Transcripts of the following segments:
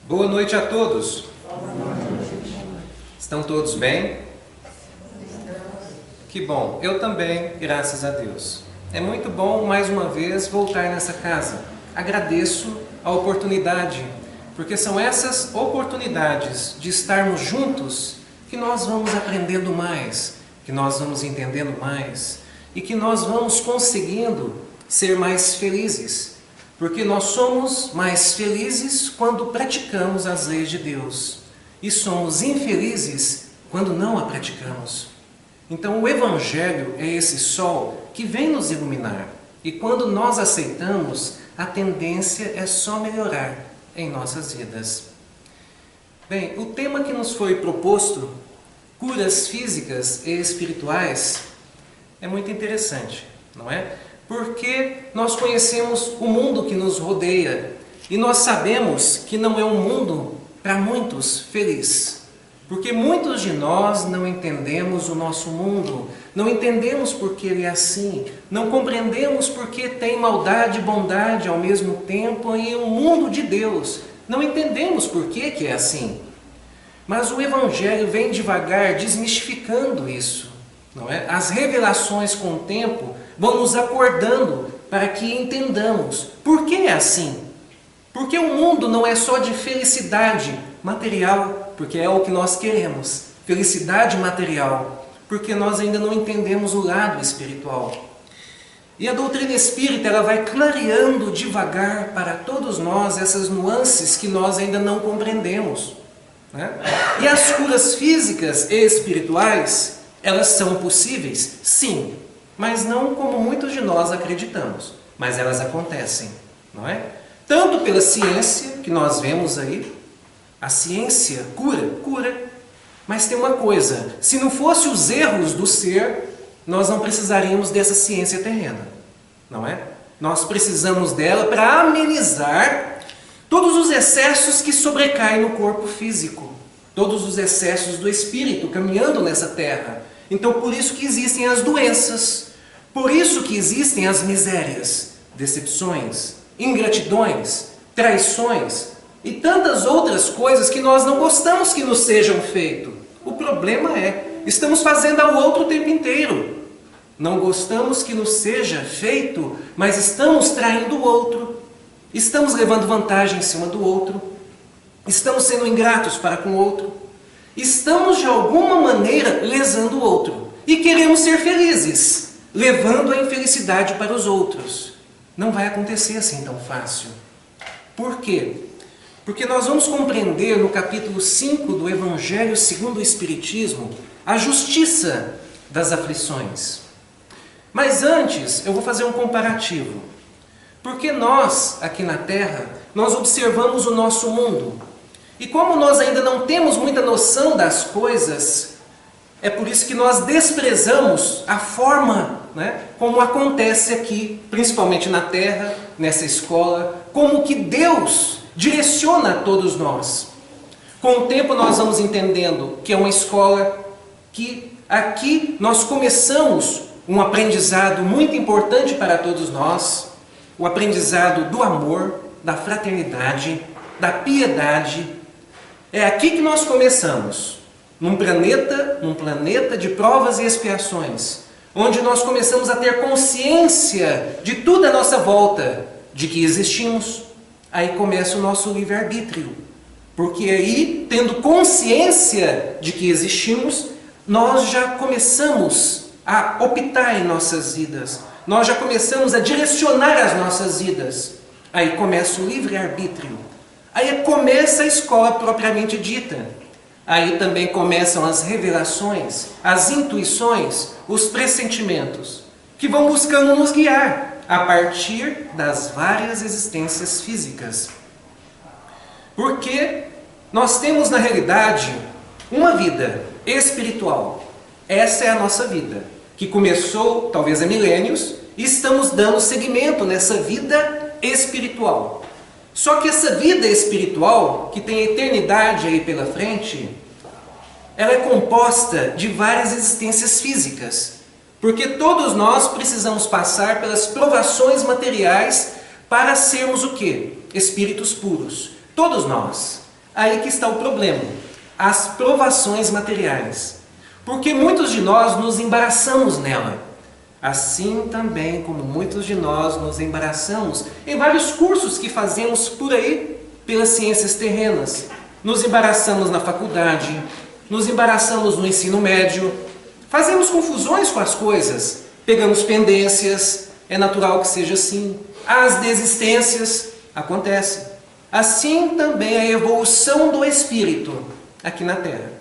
Boa noite a todos. Estão todos bem? Que bom, eu também, graças a Deus. É muito bom, mais uma vez, voltar nessa casa. Agradeço a oportunidade, porque são essas oportunidades de estarmos juntos que nós vamos aprendendo mais, que nós vamos entendendo mais e que nós vamos conseguindo ser mais felizes. Porque nós somos mais felizes quando praticamos as leis de Deus e somos infelizes quando não a praticamos. Então o Evangelho é esse sol que vem nos iluminar e quando nós aceitamos, a tendência é só melhorar em nossas vidas. Bem, o tema que nos foi proposto, curas físicas e espirituais, é muito interessante, não é? Porque nós conhecemos o mundo que nos rodeia e nós sabemos que não é um mundo para muitos feliz. Porque muitos de nós não entendemos o nosso mundo, não entendemos por que ele é assim, não compreendemos por que tem maldade e bondade ao mesmo tempo em um mundo de Deus. Não entendemos por que é assim. Mas o Evangelho vem devagar desmistificando isso, não é? As revelações com o tempo vão nos acordando para que entendamos por que é assim. Porque o mundo não é só de felicidade material, porque é o que nós queremos, felicidade material, porque nós ainda não entendemos o lado espiritual. E a doutrina espírita ela vai clareando devagar para todos nós essas nuances que nós ainda não compreendemos, né? E as curas físicas e espirituais, elas são possíveis? Sim. Mas não como muitos de nós acreditamos, mas elas acontecem, não é? Tanto pela ciência, que nós vemos aí, a ciência cura, mas tem uma coisa, se não fosse os erros do ser, nós não precisaríamos dessa ciência terrena, não é? Nós precisamos dela para amenizar todos os excessos que sobrecaem no corpo físico, todos os excessos do espírito caminhando nessa terra. Então, por isso que existem as doenças, por isso que existem as misérias, decepções, ingratidões, traições e tantas outras coisas que nós não gostamos que nos sejam feitos. O problema é, estamos fazendo ao outro o tempo inteiro. Não gostamos que nos seja feito, mas estamos traindo o outro, estamos levando vantagem em cima do outro, estamos sendo ingratos para com o outro. Estamos de alguma maneira lesando o outro e queremos ser felizes, levando a infelicidade para os outros. Não vai acontecer assim tão fácil. Por quê? Porque nós vamos compreender no capítulo 5 do Evangelho segundo o Espiritismo a justiça das aflições. Mas antes eu vou fazer um comparativo. Porque nós, aqui na Terra, nós observamos o nosso mundo. E como nós ainda não temos muita noção das coisas, é por isso que nós desprezamos a forma, né, como acontece aqui, principalmente na Terra, nessa escola, como que Deus direciona a todos nós. Com o tempo nós vamos entendendo que é uma escola que aqui nós começamos um aprendizado muito importante para todos nós, o aprendizado do amor, da fraternidade, da piedade. É aqui que nós começamos, num planeta de provas e expiações, onde nós começamos a ter consciência de tudo à nossa volta, de que existimos. Aí começa o nosso livre-arbítrio, porque aí, tendo consciência de que existimos, nós já começamos a optar em nossas vidas, nós já começamos a direcionar as nossas vidas. Aí começa o livre-arbítrio. Aí começa a escola propriamente dita. Aí também começam as revelações, as intuições, os pressentimentos, que vão buscando nos guiar a partir das várias existências físicas. Porque nós temos na realidade uma vida espiritual. Essa é a nossa vida, que começou talvez há milênios, e estamos dando seguimento nessa vida espiritual. Só que essa vida espiritual, que tem a eternidade aí pela frente, ela é composta de várias existências físicas. Porque todos nós precisamos passar pelas provações materiais para sermos o quê? Espíritos puros. Todos nós. Aí que está o problema, as provações materiais. Porque muitos de nós nos embaraçamos nela. Assim também como muitos de nós nos embaraçamos em vários cursos que fazemos por aí pelas ciências terrenas. Nos embaraçamos na faculdade, nos embaraçamos no ensino médio, fazemos confusões com as coisas, pegamos pendências, é natural que seja assim. As desistências acontecem. Assim também a evolução do espírito aqui na Terra.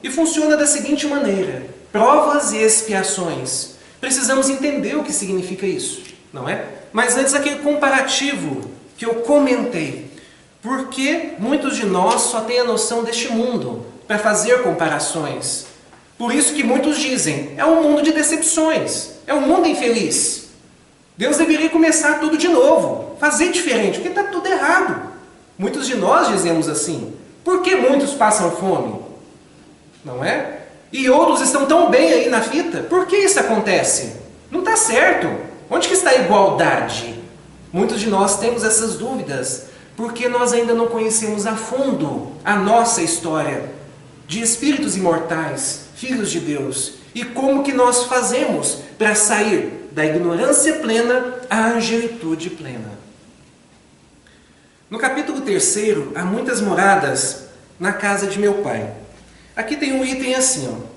E funciona da seguinte maneira: provas e expiações. Precisamos entender o que significa isso, não é? Mas antes, aquele comparativo que eu comentei. Porque muitos de nós só têm a noção deste mundo para fazer comparações. Por isso que muitos dizem, é um mundo de decepções, é um mundo infeliz. Deus deveria começar tudo de novo, fazer diferente, porque está tudo errado. Muitos de nós dizemos assim. Por que muitos passam fome? Não é? E outros estão tão bem aí na fita. Por que isso acontece? Não está certo. Onde que está a igualdade? Muitos de nós temos essas dúvidas, porque nós ainda não conhecemos a fundo a nossa história de espíritos imortais, filhos de Deus, e como que nós fazemos para sair da ignorância plena à angelitude plena. No capítulo 3, há muitas moradas na casa de meu pai. Aqui tem um item assim, ó.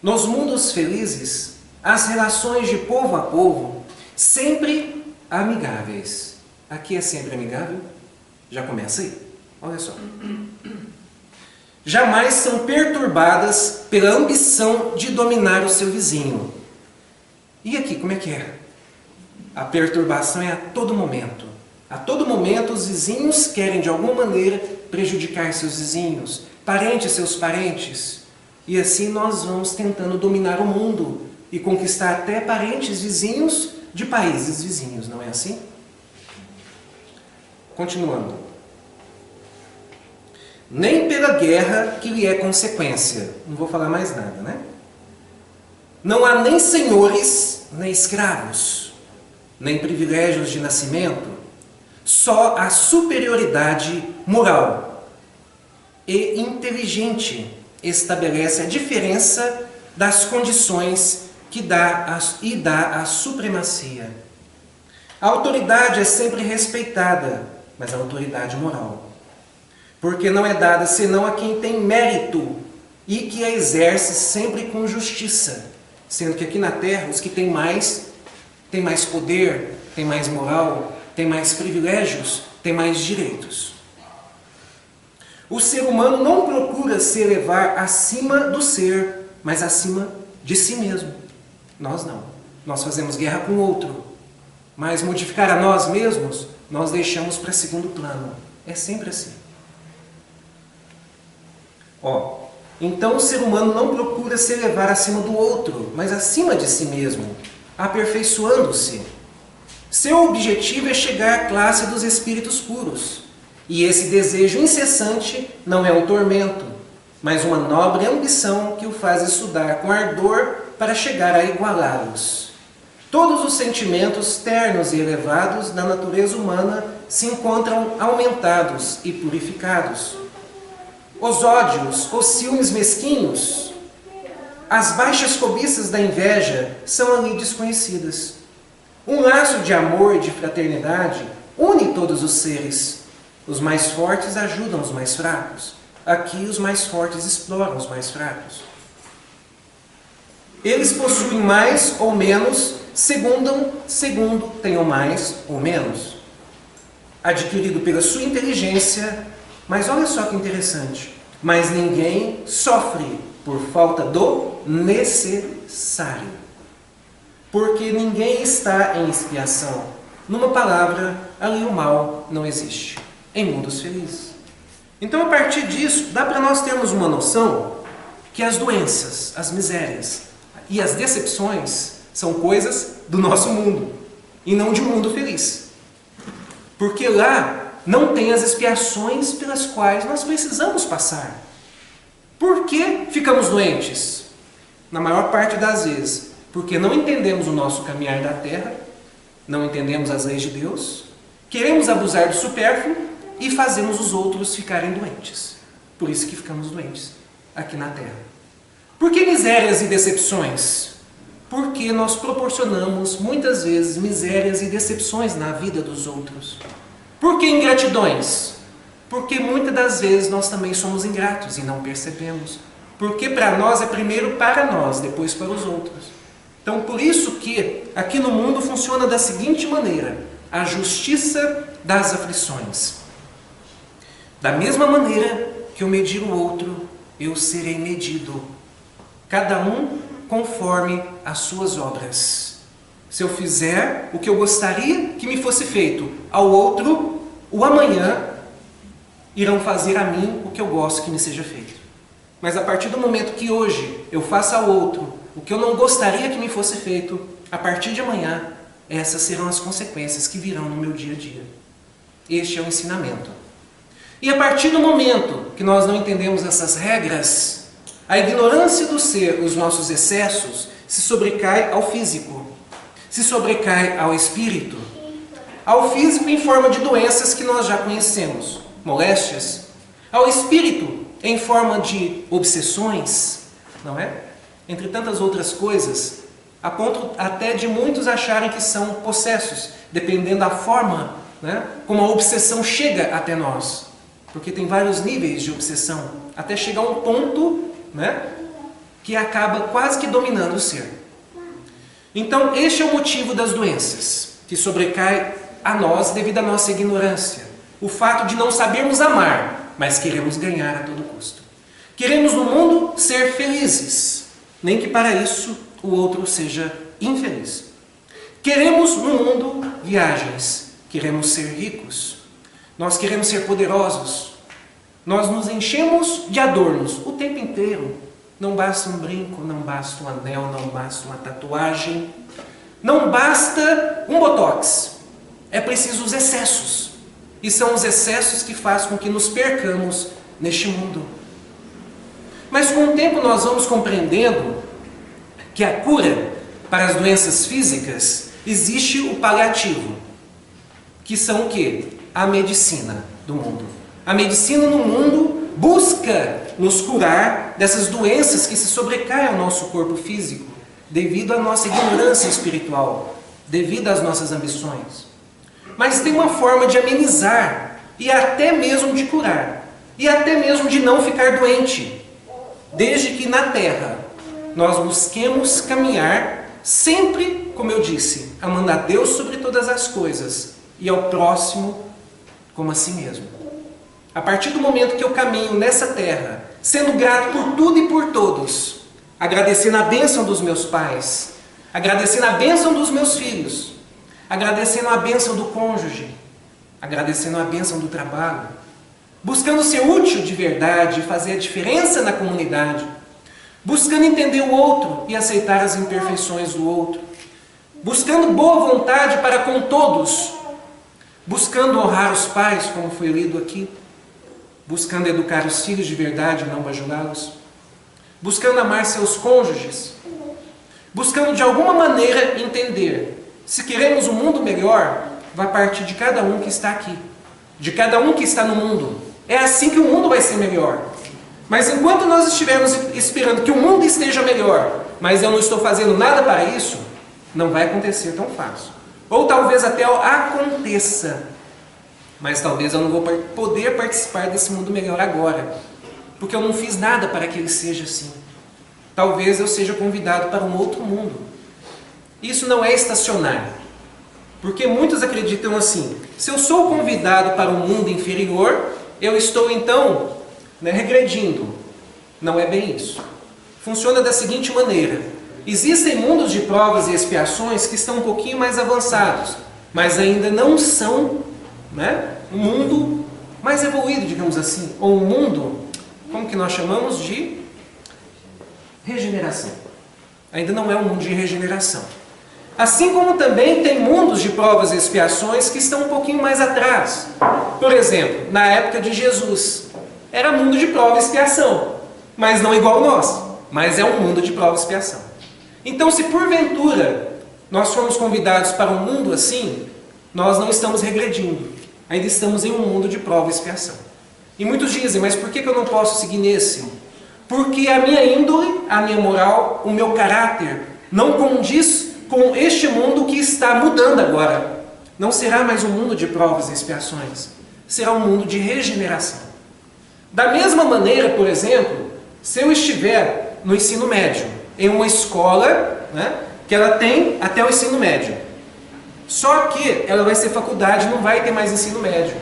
Nos mundos felizes, as relações de povo a povo sempre amigáveis. Aqui é sempre amigável? Já começa aí. Olha só. Jamais são perturbadas pela ambição de dominar o seu vizinho. E aqui, como é que é? A perturbação é a todo momento. A todo momento os vizinhos querem de alguma maneira prejudicar seus vizinhos, parentes seus parentes. E assim nós vamos tentando dominar o mundo e conquistar até parentes vizinhos de países vizinhos, não é assim? Continuando. Nem pela guerra que lhe é consequência. Não vou falar mais nada, né? Não há nem senhores, nem escravos, nem privilégios de nascimento, só a superioridade moral e inteligente estabelece a diferença das condições que dá a supremacia. A autoridade é sempre respeitada, mas a autoridade moral. Porque não é dada senão a quem tem mérito e que a exerce sempre com justiça. Sendo que aqui na Terra, os que têm mais poder, têm mais moral, têm mais privilégios, têm mais direitos. O ser humano não procura se elevar acima do ser, mas acima de si mesmo. Nós não. Nós fazemos guerra com o outro. Mas modificar a nós mesmos, nós deixamos para segundo plano. É sempre assim. Então o ser humano não procura se elevar acima do outro, mas acima de si mesmo, aperfeiçoando-se. Seu objetivo é chegar à classe dos espíritos puros. E esse desejo incessante não é um tormento, mas uma nobre ambição que o faz estudar com ardor para chegar a igualá-los. Todos os sentimentos ternos e elevados da natureza humana se encontram aumentados e purificados. Os ódios, os ciúmes mesquinhos, as baixas cobiças da inveja são ali desconhecidas. Um laço de amor e de fraternidade une todos os seres. Os mais fortes ajudam os mais fracos. Aqui os mais fortes exploram os mais fracos. Eles possuem mais ou menos, segundo tenham mais ou menos, adquirido pela sua inteligência. Mas olha só que interessante, mas ninguém sofre por falta do necessário. Porque ninguém está em expiação. Numa palavra, ali o mal não existe. Em mundos felizes. Então, a partir disso, dá para nós termos uma noção que as doenças, as misérias e as decepções são coisas do nosso mundo e não de um mundo feliz. Porque lá não tem as expiações pelas quais nós precisamos passar. Por que ficamos doentes? Na maior parte das vezes, porque não entendemos o nosso caminhar da terra, não entendemos as leis de Deus, queremos abusar do supérfluo e fazemos os outros ficarem doentes. Por isso que ficamos doentes aqui na Terra. Por que misérias e decepções? Porque nós proporcionamos muitas vezes misérias e decepções na vida dos outros. Por que ingratidões? Porque muitas das vezes nós também somos ingratos e não percebemos. Porque para nós é primeiro para nós, depois para os outros. Então por isso que aqui no mundo funciona da seguinte maneira: a justiça das aflições. Da mesma maneira que eu medir o outro, eu serei medido. Cada um conforme as suas obras. Se eu fizer o que eu gostaria que me fosse feito ao outro, o amanhã irão fazer a mim o que eu gosto que me seja feito. Mas a partir do momento que hoje eu faço ao outro o que eu não gostaria que me fosse feito, a partir de amanhã, essas serão as consequências que virão no meu dia a dia. Este é o ensinamento. E a partir do momento que nós não entendemos essas regras, a ignorância do ser, os nossos excessos, se sobrecai ao físico, se sobrecai ao espírito. Ao físico em forma de doenças que nós já conhecemos, moléstias. Ao espírito em forma de obsessões, não é? Entre tantas outras coisas, a ponto até de muitos acharem que são possessos, dependendo da forma, né, como a obsessão chega até nós. Porque tem vários níveis de obsessão, até chegar a um ponto, né, que acaba quase que dominando o ser. Então, este é o motivo das doenças, que sobrecai a nós devido à nossa ignorância. O fato de não sabermos amar, mas queremos ganhar a todo custo. Queremos no mundo ser felizes, nem que para isso o outro seja infeliz. Queremos no mundo viagens, queremos ser ricos, nós queremos ser poderosos, nós nos enchemos de adornos o tempo inteiro. Não basta um brinco, não basta um anel, não basta uma tatuagem, não basta um botox. É preciso os excessos. E são os excessos que fazem com que nos percamos neste mundo. Mas com o tempo nós vamos compreendendo que a cura para as doenças físicas existe o paliativo, que são o quê? A medicina do mundo. A medicina no mundo busca nos curar dessas doenças que se sobrecaem ao nosso corpo físico, devido à nossa ignorância espiritual, devido às nossas ambições. Mas tem uma forma de amenizar, e até mesmo de curar, e até mesmo de não ficar doente, desde que na Terra nós busquemos caminhar sempre, como eu disse, amando a Deus sobre todas as coisas, e ao próximo como a si mesmo. A partir do momento que eu caminho nessa terra, sendo grato por tudo e por todos, agradecendo a bênção dos meus pais, agradecendo a bênção dos meus filhos, agradecendo a bênção do cônjuge, agradecendo a bênção do trabalho, buscando ser útil de verdade e fazer a diferença na comunidade, buscando entender o outro e aceitar as imperfeições do outro, buscando boa vontade para com todos, buscando honrar os pais, como foi lido aqui, buscando educar os filhos de verdade e não bajulá-los, buscando amar seus cônjuges, buscando de alguma maneira entender, se queremos um mundo melhor, vai partir de cada um que está aqui, de cada um que está no mundo. É assim que o mundo vai ser melhor. Mas enquanto nós estivermos esperando que o mundo esteja melhor, mas eu não estou fazendo nada para isso, não vai acontecer tão fácil. Ou talvez até aconteça, mas talvez eu não vou poder participar desse mundo melhor agora, porque eu não fiz nada para que ele seja assim. Talvez eu seja convidado para um outro mundo. Isso não é estacionar, porque muitos acreditam assim: se eu sou convidado para um mundo inferior, eu estou então regredindo. Não é bem isso. Funciona da seguinte maneira: existem mundos de provas e expiações que estão um pouquinho mais avançados, mas ainda não são um mundo mais evoluído, digamos assim, ou um mundo, como que nós chamamos de regeneração. Ainda não é um mundo de regeneração. Assim como também tem mundos de provas e expiações que estão um pouquinho mais atrás. Por exemplo, na época de Jesus, era mundo de prova e expiação, mas não igual ao nosso, mas é um mundo de prova e expiação. Então, se porventura nós formos convidados para um mundo assim, nós não estamos regredindo. Ainda estamos em um mundo de prova e expiação. E muitos dizem, mas por que eu não posso seguir nesse? Porque a minha índole, a minha moral, o meu caráter não condiz com este mundo que está mudando agora. Não será mais um mundo de provas e expiações. Será um mundo de regeneração. Da mesma maneira, por exemplo, se eu estiver no ensino médio, em uma escola, né, que ela tem até o ensino médio. Só que ela vai ser faculdade, não vai ter mais ensino médio.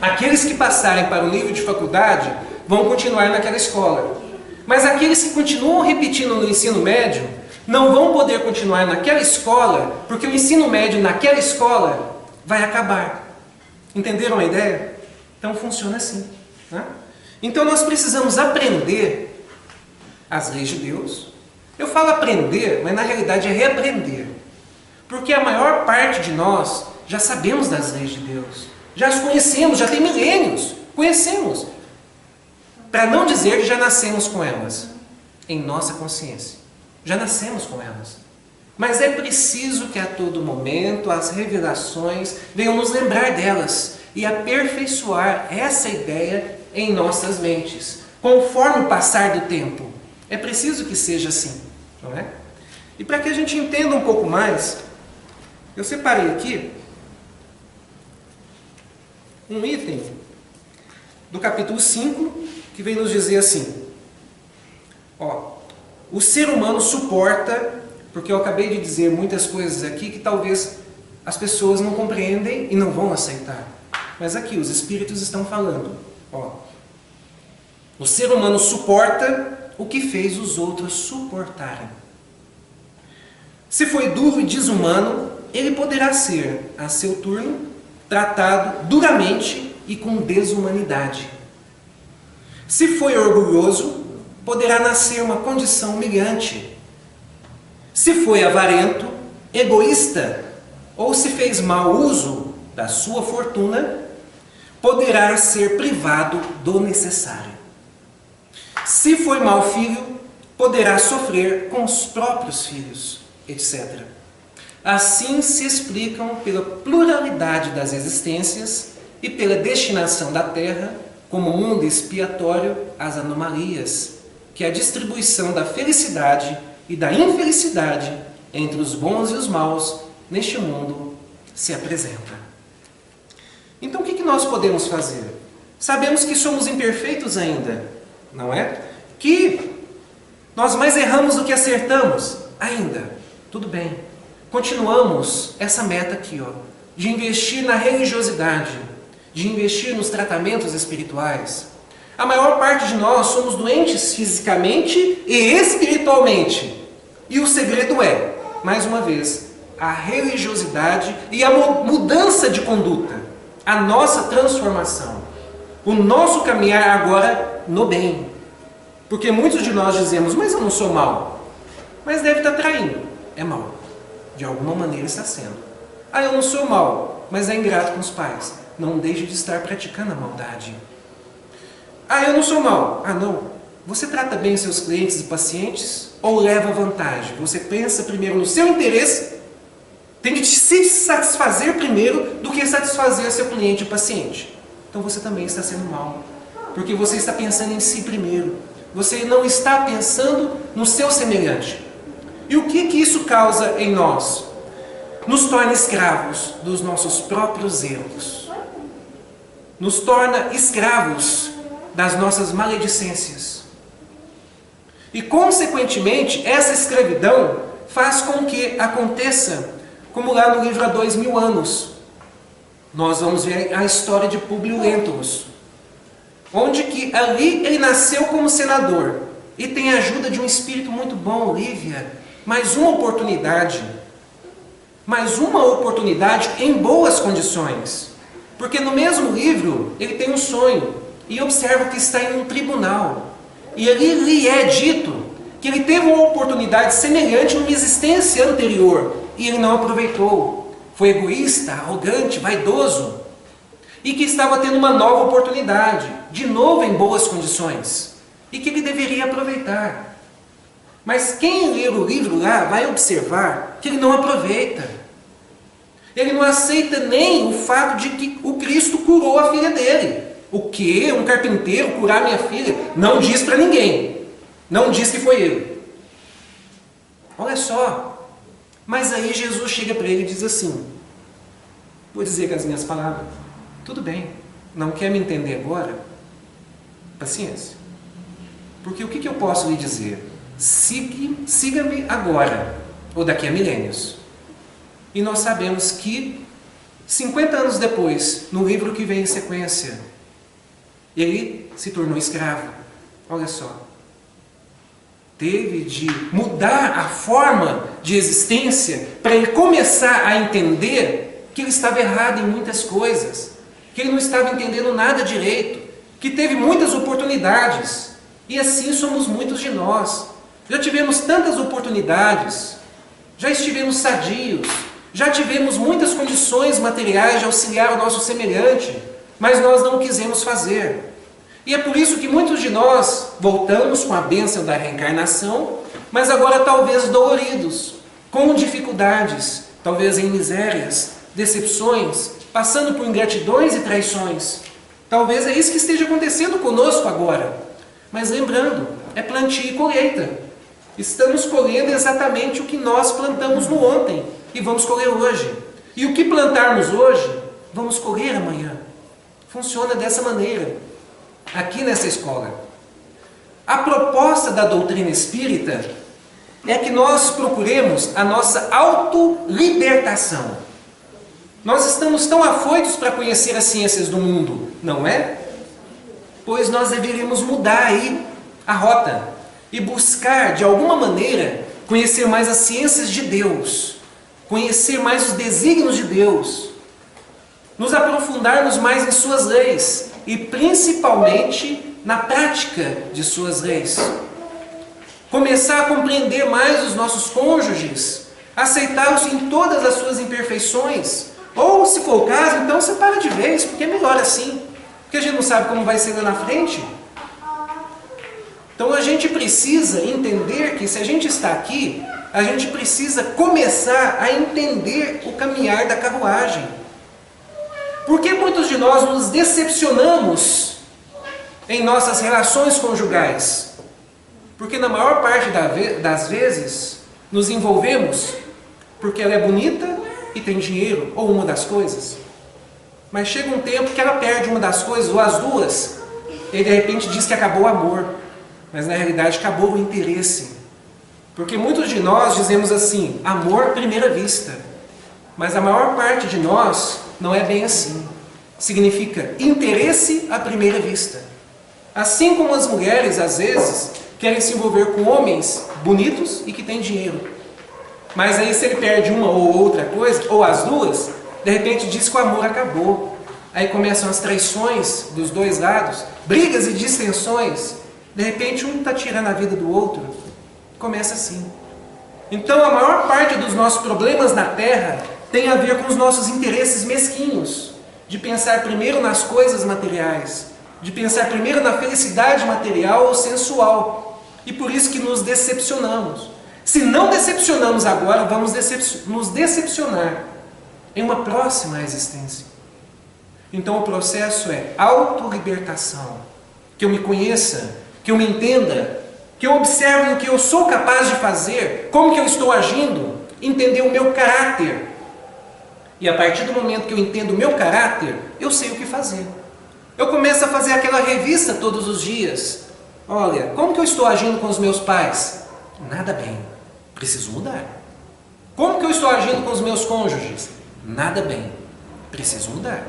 Aqueles que passarem para o nível de faculdade vão continuar naquela escola. Mas aqueles que continuam repetindo no ensino médio não vão poder continuar naquela escola, porque o ensino médio naquela escola vai acabar. Entenderam a ideia? Então funciona assim, né? Então nós precisamos aprender as leis de Deus. Eu falo aprender, mas na realidade é reaprender. Porque a maior parte de nós já sabemos das leis de Deus. Já as conhecemos, já tem milênios. Conhecemos. Para não dizer que já nascemos com elas. Em nossa consciência. Já nascemos com elas. Mas é preciso que a todo momento as revelações venham nos lembrar delas e aperfeiçoar essa ideia em nossas mentes, conforme o passar do tempo. É preciso que seja assim, não é? E para que a gente entenda um pouco mais, eu separei aqui um item do capítulo 5, que vem nos dizer assim, ó, o ser humano suporta, porque eu acabei de dizer muitas coisas aqui que talvez as pessoas não compreendem e não vão aceitar. Mas aqui, os Espíritos estão falando, ó, o ser humano suporta o que fez os outros suportarem. Se foi duro e desumano, ele poderá ser, a seu turno, tratado duramente e com desumanidade. Se foi orgulhoso, poderá nascer uma condição humilhante. Se foi avarento, egoísta, ou se fez mau uso da sua fortuna, poderá ser privado do necessário. Se foi mau filho, poderá sofrer com os próprios filhos, etc. Assim se explicam pela pluralidade das existências e pela destinação da Terra como mundo expiatório as anomalias, que a distribuição da felicidade e da infelicidade entre os bons e os maus neste mundo se apresenta. Então o que nós podemos fazer? Sabemos que somos imperfeitos ainda, não é? Que nós mais erramos do que acertamos ainda. Tudo bem. Continuamos essa meta aqui, ó, de investir na religiosidade, de investir nos tratamentos espirituais. A maior parte de nós somos doentes fisicamente e espiritualmente. E o segredo é, mais uma vez, a religiosidade e a mudança de conduta, a nossa transformação, o nosso caminhar agora no bem. Porque muitos de nós dizemos, mas eu não sou mau. Mas deve estar traindo. É mau. De alguma maneira está sendo. Ah, eu não sou mau, mas é ingrato com os pais. Não deixe de estar praticando a maldade. Ah, eu não sou mau. Ah, não. Você trata bem os seus clientes e pacientes ou leva vantagem? Você pensa primeiro no seu interesse, tem que se satisfazer primeiro do que satisfazer seu cliente e paciente. Então você também está sendo mau. Porque você está pensando em si primeiro. Você não está pensando no seu semelhante. E o que isso causa em nós? Nos torna escravos dos nossos próprios erros. Nos torna escravos das nossas maledicências. E, consequentemente, essa escravidão faz com que aconteça, como lá no livro Há 2000 anos. Nós vamos ver a história de Públio Lentulus, onde que ali ele nasceu como senador e tem a ajuda de um espírito muito bom, Lívia. Mais uma oportunidade em boas condições. Porque no mesmo livro ele tem um sonho e observa que está em um tribunal. E ali lhe é dito que ele teve uma oportunidade semelhante numa existência anterior e ele não aproveitou. Foi egoísta, arrogante, vaidoso. E que estava tendo uma nova oportunidade, de novo em boas condições. E que ele deveria aproveitar. Mas quem ler o livro lá vai observar que ele não aproveita. Ele não aceita nem o fato de que o Cristo curou a filha dele. O quê? Um carpinteiro curar minha filha? Não diz para ninguém. Não diz que foi ele. Olha só. Mas aí Jesus chega para ele e diz assim, vou dizer com as minhas palavras, tudo bem, não quer me entender agora? Paciência. Porque o que eu posso lhe dizer? Siga-me agora, ou daqui a milênios. E nós sabemos que 50 anos depois, no livro que vem em sequência, ele se tornou escravo. Olha só. Teve de mudar a forma de existência para ele começar a entender que ele estava errado em muitas coisas, que ele não estava entendendo nada direito, que teve muitas oportunidades. E assim somos muitos de nós. Já tivemos tantas oportunidades, já estivemos sadios, já tivemos muitas condições materiais de auxiliar o nosso semelhante, mas nós não quisemos fazer. E é por isso que muitos de nós voltamos com a bênção da reencarnação, mas agora talvez doloridos, com dificuldades, talvez em misérias, decepções, passando por ingratidões e traições. Talvez é isso que esteja acontecendo conosco agora. Mas lembrando, é plantio e colheita. Estamos colhendo exatamente o que nós plantamos no ontem e vamos colher hoje. E o que plantarmos hoje, vamos colher amanhã. Funciona dessa maneira, aqui nessa escola. A proposta da doutrina espírita é que nós procuremos a nossa autolibertação. Nós estamos tão afoitos para conhecer as ciências do mundo, não é? Pois nós deveríamos mudar aí a rota e buscar, de alguma maneira, conhecer mais as ciências de Deus, conhecer mais os desígnios de Deus, nos aprofundarmos mais em suas leis e principalmente na prática de suas leis. Começar a compreender mais os nossos cônjuges, aceitá-los em todas as suas imperfeições, ou, se for o caso, então separa de vez, porque é melhor assim, porque a gente não sabe como vai ser lá na frente. Então a gente precisa entender que se a gente está aqui, a gente precisa começar a entender o caminhar da carruagem. Por que muitos de nós nos decepcionamos em nossas relações conjugais? Porque na maior parte das vezes nos envolvemos porque ela é bonita e tem dinheiro, ou uma das coisas. Mas chega um tempo que ela perde uma das coisas, ou as duas, e de repente diz que acabou o amor. Mas na realidade acabou o interesse. Porque muitos de nós dizemos assim, amor à primeira vista. Mas a maior parte de nós não é bem assim. Significa interesse à primeira vista. Assim como as mulheres, às vezes, querem se envolver com homens bonitos e que têm dinheiro. Mas aí se ele perde uma ou outra coisa, ou as duas, de repente diz que o amor acabou. Aí começam as traições dos dois lados, brigas e distensões. De repente um está tirando a vida do outro. Começa assim. Então a maior parte dos nossos problemas na Terra tem a ver com os nossos interesses mesquinhos. De pensar primeiro nas coisas materiais. De pensar primeiro na felicidade material ou sensual. E por isso que nos decepcionamos. Se não decepcionamos agora, vamos nos decepcionar em uma próxima existência. Então o processo é autolibertação. Que eu me conheça, que eu me entenda, que eu observe o que eu sou capaz de fazer, como que eu estou agindo, entender o meu caráter. E a partir do momento que eu entendo o meu caráter, eu sei o que fazer. Eu começo a fazer aquela revista todos os dias. Olha, como que eu estou agindo com os meus pais? Nada bem, preciso mudar. Como que eu estou agindo com os meus cônjuges? Nada bem, preciso mudar.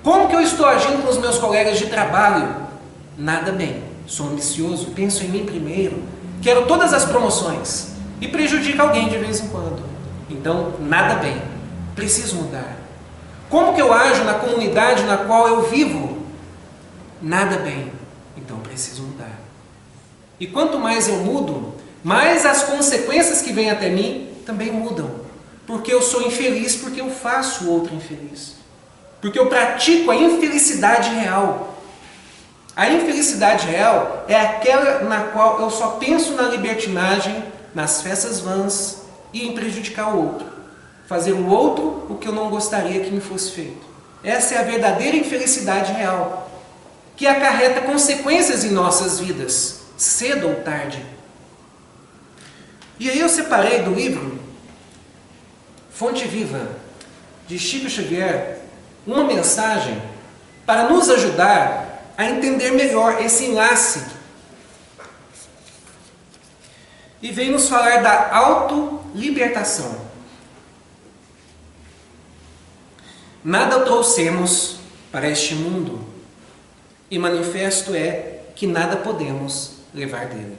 Como que eu estou agindo com os meus colegas de trabalho? Nada bem, sou ambicioso, penso em mim primeiro, quero todas as promoções e prejudico alguém de vez em quando. Então, nada bem, preciso mudar. Como que eu ajo na comunidade na qual eu vivo? Nada bem, então preciso mudar. E quanto mais eu mudo, mais as consequências que vêm até mim também mudam. Porque eu sou infeliz, porque eu faço o outro infeliz. Porque eu pratico a infelicidade real. A infelicidade real é aquela na qual eu só penso na libertinagem, nas festas vãs e em prejudicar o outro. fazer o outro o que eu não gostaria que me fosse feito. Essa é a verdadeira infelicidade real, que acarreta consequências em nossas vidas, cedo ou tarde. E aí eu separei do livro Fonte Viva, de Chico Xavier, uma mensagem para nos ajudar a entender melhor esse enlace. E vem nos falar da autolibertação. Nada trouxemos para este mundo, e manifesto é que nada podemos levar dele.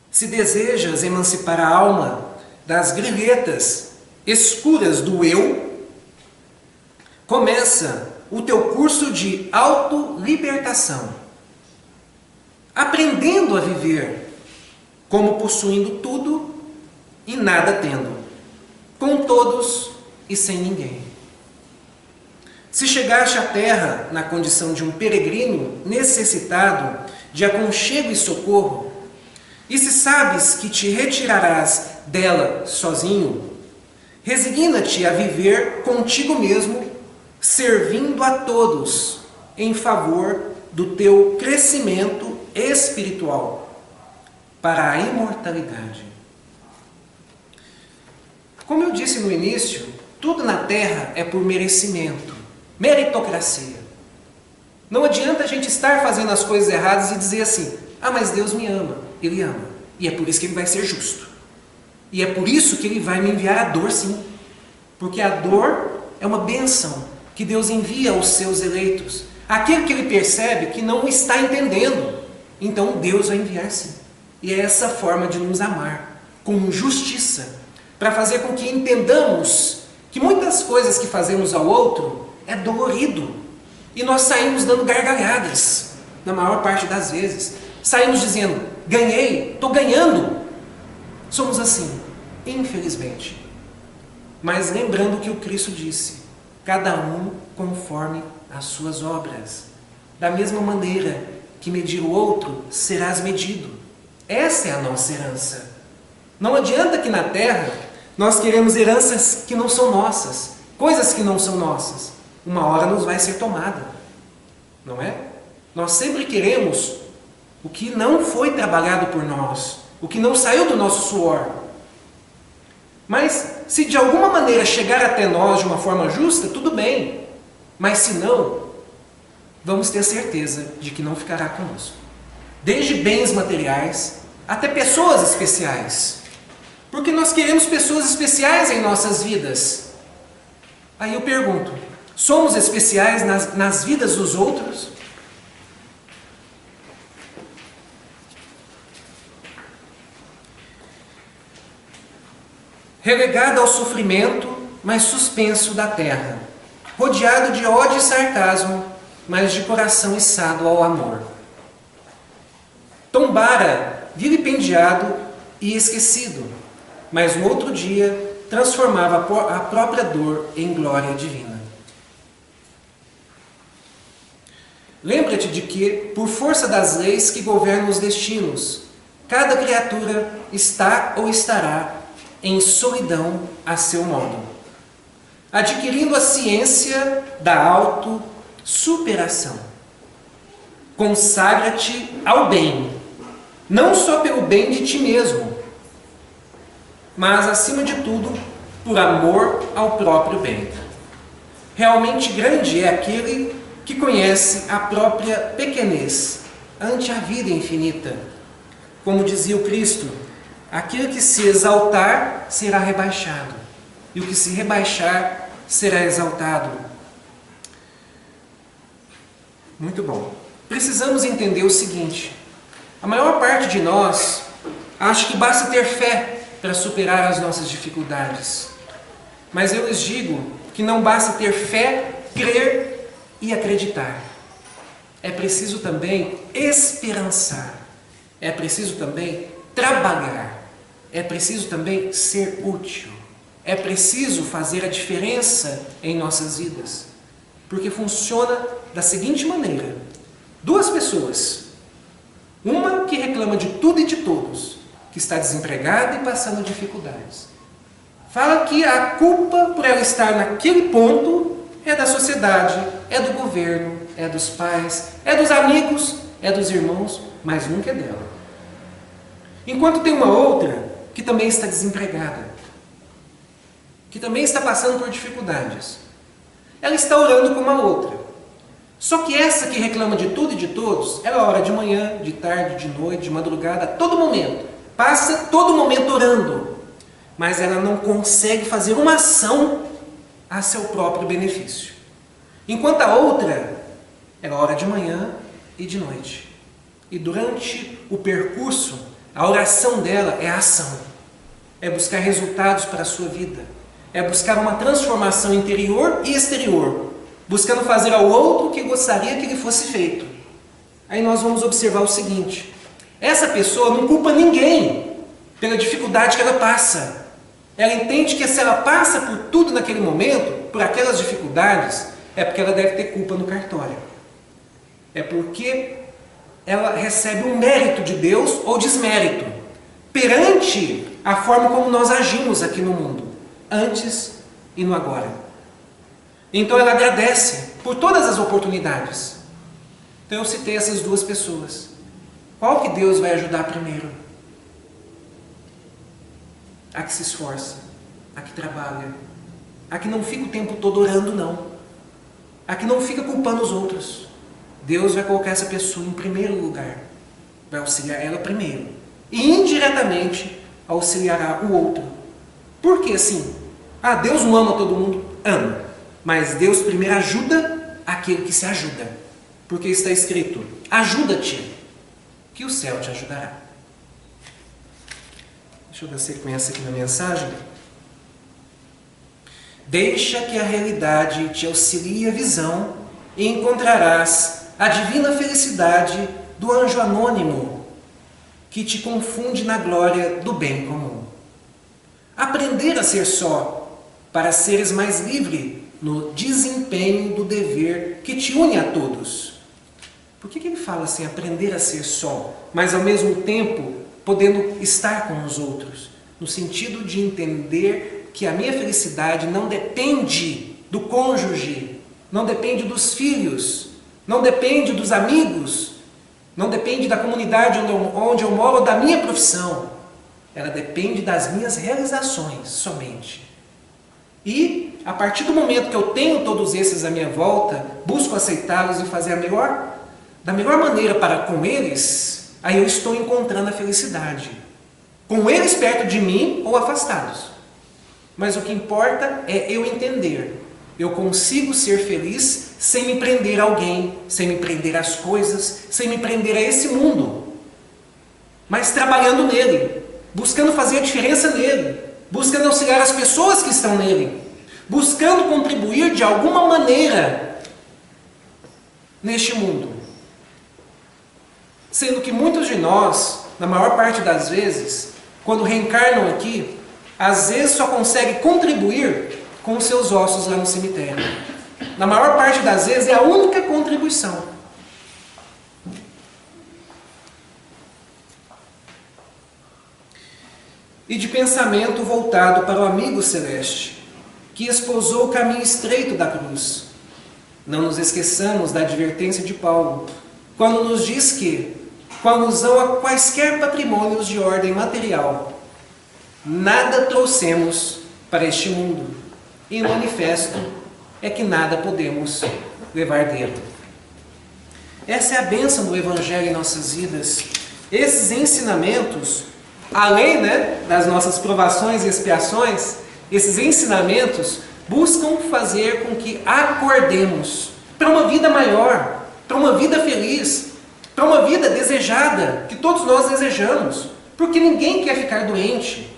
Se desejas emancipar a alma das grilhetas escuras do eu, começa o teu curso de autolibertação, aprendendo a viver como possuindo tudo e nada tendo, com todos e sem ninguém. Se chegaste à terra na condição de um peregrino necessitado de aconchego e socorro, e se sabes que te retirarás dela sozinho, resigna-te a viver contigo mesmo, servindo a todos em favor do teu crescimento espiritual para a imortalidade. Como eu disse no início, tudo na Terra é por merecimento, meritocracia. Não adianta a gente estar fazendo as coisas erradas e dizer assim: ah, mas Deus me ama. Ele ama. E é por isso que Ele vai ser justo. E é por isso que Ele vai me enviar a dor, sim. Porque a dor é uma bênção que Deus envia aos seus eleitos. Aquele que Ele percebe que não está entendendo, então Deus vai enviar, sim. E é essa forma de nos amar, com justiça, para fazer com que entendamos que muitas coisas que fazemos ao outro é dolorido. E nós saímos dando gargalhadas, na maior parte das vezes. Saímos dizendo: ganhei, estou ganhando. Somos assim, infelizmente. Mas lembrando o que o Cristo disse: cada um conforme as suas obras. Da mesma maneira que medir o outro, serás medido. Essa é a nossa herança. Não adianta que na terra nós queremos heranças que não são nossas, coisas que não são nossas. Uma hora nos vai ser tomada, não é? Nós sempre queremos o que não foi trabalhado por nós, o que não saiu do nosso suor. Mas se de alguma maneira chegar até nós de uma forma justa, tudo bem. Mas se não, vamos ter certeza de que não ficará conosco. Desde bens materiais até pessoas especiais. Porque nós queremos pessoas especiais em nossas vidas. Aí eu pergunto: somos especiais nas vidas dos outros? Relegado ao sofrimento, mas suspenso da terra, rodeado de ódio e sarcasmo, mas de coração içado ao amor. Tombara, vilipendiado e esquecido, mas no outro dia transformava a própria dor em glória divina. Lembra-te de que, por força das leis que governam os destinos, cada criatura está ou estará em solidão a seu modo, adquirindo a ciência da autossuperação. Consagra-te ao bem, não só pelo bem de ti mesmo, mas, acima de tudo, por amor ao próprio bem. Realmente grande é aquele que conhece a própria pequenez ante a vida infinita. Como dizia o Cristo: aquele que se exaltar será rebaixado, e o que se rebaixar será exaltado. Muito bom. Precisamos entender o seguinte: a maior parte de nós acha que basta ter fé para superar as nossas dificuldades. Mas eu lhes digo que não basta ter fé, crer e acreditar. É preciso também esperançar. É preciso também trabalhar. É preciso também ser útil. É preciso fazer a diferença em nossas vidas. Porque funciona da seguinte maneira: duas pessoas, uma que reclama de tudo e de todos, que está desempregada e passando dificuldades, Fala que a culpa por ela estar naquele ponto é da sociedade, é do governo, é dos pais, é dos amigos, é dos irmãos, mas nunca é dela. Enquanto tem uma outra que também está desempregada, que também está passando por dificuldades. Ela está orando como a outra. Só que essa que reclama de tudo e de todos, ela ora de manhã, de tarde, de noite, de madrugada, a todo momento. Passa todo momento orando. Mas ela não consegue fazer uma ação a seu próprio benefício. Enquanto a outra, ela ora de manhã e de noite. E durante o percurso, a oração dela é a ação. É buscar resultados para a sua vida. É buscar uma transformação interior e exterior. Buscando fazer ao outro o que gostaria que ele fosse feito. Aí nós vamos observar o seguinte. Essa pessoa não culpa ninguém pela dificuldade que ela passa. Ela entende que se ela passa por tudo naquele momento, por aquelas dificuldades, é porque ela deve ter culpa no cartório. É porque ela recebe um mérito de Deus ou desmérito perante a forma como nós agimos aqui no mundo, antes e no agora. Então ela agradece por todas as oportunidades. Então eu citei essas duas pessoas. Qual que Deus vai ajudar primeiro? A que se esforça, a que trabalha, a que não fica o tempo todo orando, não. A que não fica culpando os outros. Deus vai colocar essa pessoa em primeiro lugar. Vai auxiliar ela primeiro. E indiretamente auxiliará o outro. Por que assim? Deus não ama todo mundo? Ama. Mas Deus primeiro ajuda aquele que se ajuda. Porque está escrito, ajuda-te, que o céu te ajudará. Deixa eu dar sequência aqui na mensagem. Deixa que a realidade te auxilie a visão e encontrarás a divina felicidade do anjo anônimo que te confunde na glória do bem comum. Aprender a ser só, para seres mais livre no desempenho do dever que te une a todos. Por que ele fala assim, aprender a ser só, mas ao mesmo tempo podendo estar com os outros? No sentido de entender que a minha felicidade não depende do cônjuge, não depende dos filhos, não depende dos amigos, não depende da comunidade onde eu moro ou da minha profissão. Ela depende das minhas realizações somente. E, a partir do momento que eu tenho todos esses à minha volta, busco aceitá-los e fazer da melhor maneira para com eles, aí eu estou encontrando a felicidade. Com eles perto de mim ou afastados. Mas o que importa é eu entender. Eu consigo ser feliz sem me prender a alguém, sem me prender às coisas, sem me prender a esse mundo. Mas trabalhando nele, buscando fazer a diferença nele, buscando auxiliar as pessoas que estão nele, buscando contribuir de alguma maneira neste mundo. Sendo que muitos de nós, na maior parte das vezes, quando reencarnam aqui, às vezes só conseguem contribuir com os seus ossos lá no cemitério. Na maior parte das vezes é a única contribuição. E de pensamento voltado para o amigo celeste, que esposou o caminho estreito da cruz. Não nos esqueçamos da advertência de Paulo, quando nos diz que, com alusão a quaisquer patrimônios de ordem material, nada trouxemos para este mundo, e o manifesto é que nada podemos levar dele. Essa é a bênção do Evangelho em nossas vidas. Esses ensinamentos, além das nossas provações e expiações, esses ensinamentos buscam fazer com que acordemos para uma vida maior, para uma vida feliz, para uma vida desejada, que todos nós desejamos. Porque ninguém quer ficar doente,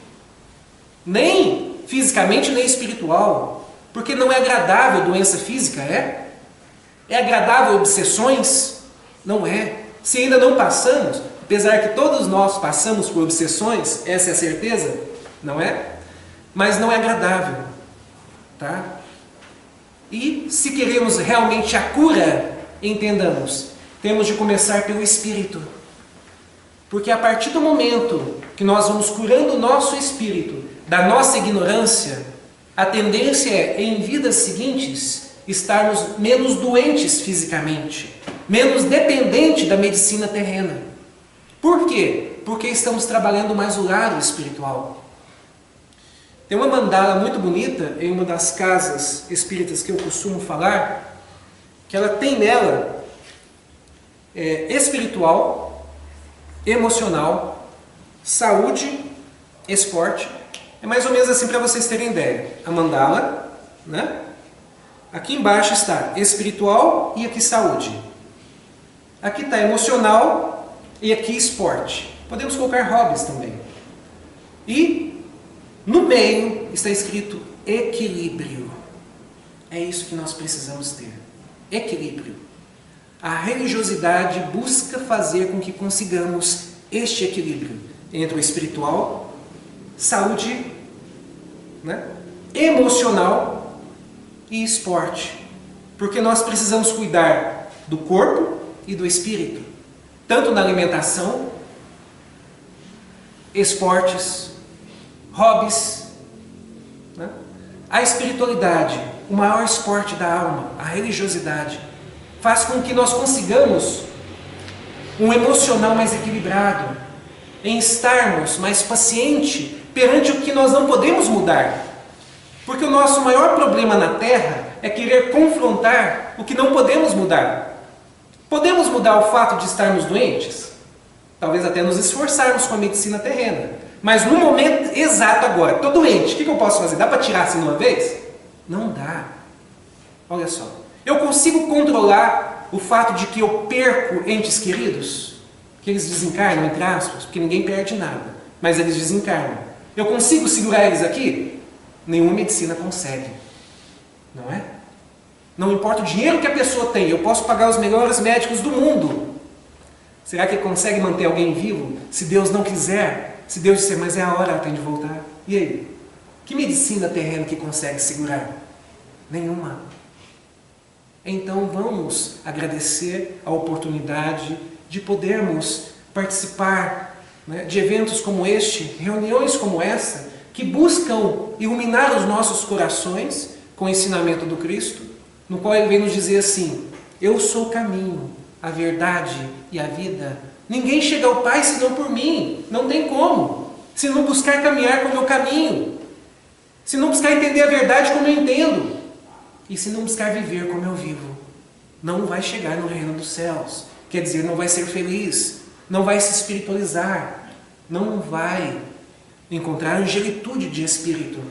nem fisicamente, nem espiritual. Porque não é agradável doença física, é? É agradável obsessões? Não é. Se ainda não passamos, apesar que todos nós passamos por obsessões, essa é a certeza, não é? Mas não é agradável, tá? E se queremos realmente a cura, entendamos, temos de começar pelo espírito. Porque a partir do momento que nós vamos curando o nosso espírito, da nossa ignorância, a tendência é, em vidas seguintes, estarmos menos doentes fisicamente, menos dependentes da medicina terrena. Por quê? Porque estamos trabalhando mais o lado espiritual. Tem uma mandala muito bonita em uma das casas espíritas que eu costumo falar, que ela tem nela espiritual, emocional, saúde, esporte. É mais ou menos assim para vocês terem ideia. A mandala, né? Aqui embaixo está espiritual e aqui saúde. Aqui está emocional e aqui esporte. Podemos colocar hobbies também. E no meio está escrito equilíbrio. É isso que nós precisamos ter. Equilíbrio. A religiosidade busca fazer com que consigamos este equilíbrio entre o espiritual, saúde, né, emocional e esporte. Porque nós precisamos cuidar do corpo e do espírito, tanto na alimentação, esportes, hobbies, né? A espiritualidade, o maior esporte da alma, a religiosidade, faz com que nós consigamos um emocional mais equilibrado, em estarmos mais pacientes perante o que nós não podemos mudar. Porque o nosso maior problema na Terra é querer confrontar o que não podemos mudar. Podemos mudar o fato de estarmos doentes? Talvez até nos esforçarmos com a medicina terrena. Mas no momento exato agora, estou doente, o que eu posso fazer? Dá para tirar assim de uma vez? Não dá. Olha só. Eu consigo controlar o fato de que eu perco entes queridos? Que eles desencarnam, entre aspas, porque ninguém perde nada. Mas eles desencarnam. Eu consigo segurar eles aqui? Nenhuma medicina consegue. Não é? Não importa o dinheiro que a pessoa tem, eu posso pagar os melhores médicos do mundo. Será que ele consegue manter alguém vivo? Se Deus não quiser, se Deus disser, mas é a hora, ela tem de voltar. E aí? Que medicina terrena que consegue segurar? Nenhuma. Então vamos agradecer a oportunidade de podermos participar, né, de eventos como este, reuniões como essa, que buscam iluminar os nossos corações com o ensinamento do Cristo, no qual Ele vem nos dizer assim: eu sou o caminho, a verdade e a vida. Ninguém chega ao Pai senão por mim. Não tem como. Se não buscar caminhar com o meu caminho. Se não buscar entender a verdade como eu entendo. E se não buscar viver como eu vivo. Não vai chegar no reino dos céus. Quer dizer, não vai ser feliz. Não vai se espiritualizar. Não vai encontrar angelitude de espírito.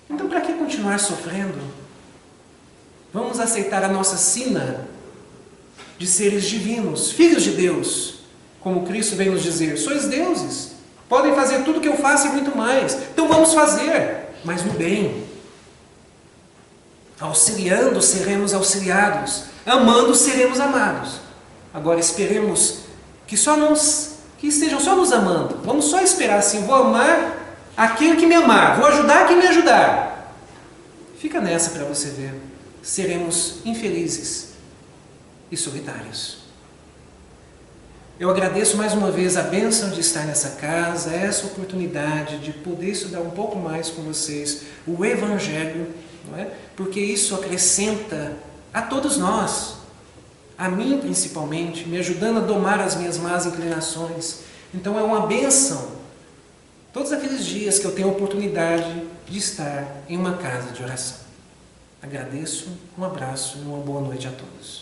Então, para que continuar sofrendo? Vamos aceitar a nossa sina de seres divinos, filhos de Deus, como Cristo vem nos dizer: sois deuses, podem fazer tudo o que eu faço e muito mais. Então vamos fazer, mas no bem. Auxiliando, seremos auxiliados. Amando, seremos amados. Agora esperemos que estejam só nos amando. Vamos só esperar assim: vou amar aquele que me amar, vou ajudar quem me ajudar. Fica nessa para você ver. Seremos infelizes e solitários. Eu agradeço mais uma vez a bênção de estar nessa casa, essa oportunidade de poder estudar um pouco mais com vocês o Evangelho, não é? Porque isso acrescenta a todos nós, a mim principalmente, me ajudando a domar as minhas más inclinações. Então é uma bênção todos aqueles dias que eu tenho a oportunidade de estar em uma casa de oração. Agradeço, um abraço e uma boa noite a todos.